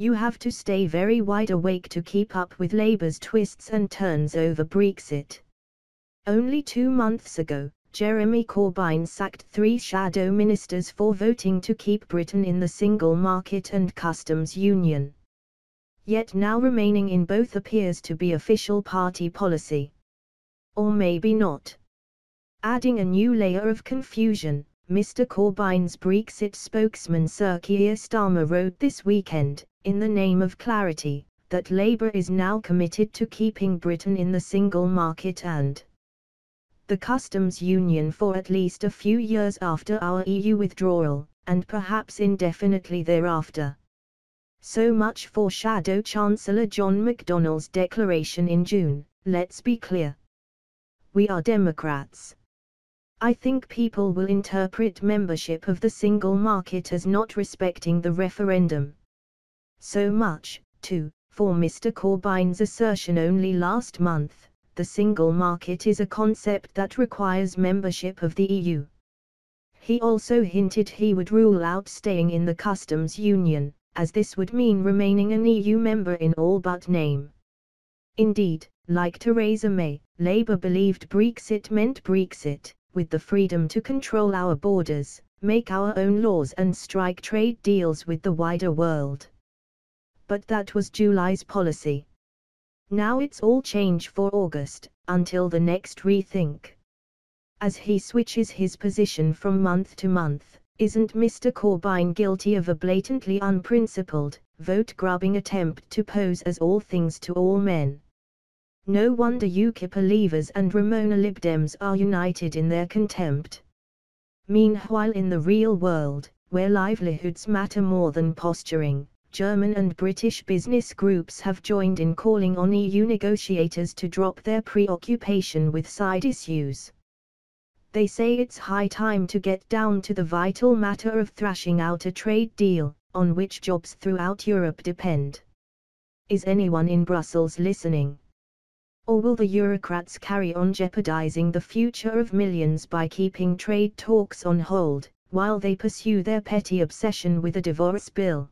You have to stay very wide awake to keep up with Labour's twists and turns over Brexit. Only 2 months ago, Jeremy Corbyn sacked 3 shadow ministers for voting to keep Britain in the single market and customs union. Yet now remaining in both appears to be official party policy. Or maybe not. Adding a new layer of confusion, Mr. Corbyn's Brexit spokesman Sir Keir Starmer wrote this weekend, in the name of clarity, that Labour is now committed to keeping Britain in the single market and the customs union for at least a few years after our EU withdrawal, and perhaps indefinitely thereafter. So much for Shadow Chancellor John McDonnell's declaration in June. Let's be clear. We are Democrats. I think people will interpret membership of the single market as not respecting the referendum. So much, too, for Mr. Corbyn's assertion only last month, the single market is a concept that requires membership of the EU. He also hinted he would rule out staying in the customs union, as this would mean remaining an EU member in all but name. Indeed, like Theresa May, Labour believed Brexit meant Brexit, with the freedom to control our borders, make our own laws and strike trade deals with the wider world. But that was July's policy. Now it's all change for August, until the next rethink. As he switches his position from month to month, isn't Mr. Corbyn guilty of a blatantly unprincipled, vote-grubbing attempt to pose as all things to all men? No wonder UKIP leavers and Ramona Lib Dems are united in their contempt. Meanwhile in the real world, where livelihoods matter more than posturing, German and British business groups have joined in calling on EU negotiators to drop their preoccupation with side issues. They say it's high time to get down to the vital matter of thrashing out a trade deal, on which jobs throughout Europe depend. Is anyone in Brussels listening? Or will the Eurocrats carry on jeopardizing the future of millions by keeping trade talks on hold, while they pursue their petty obsession with a divorce bill?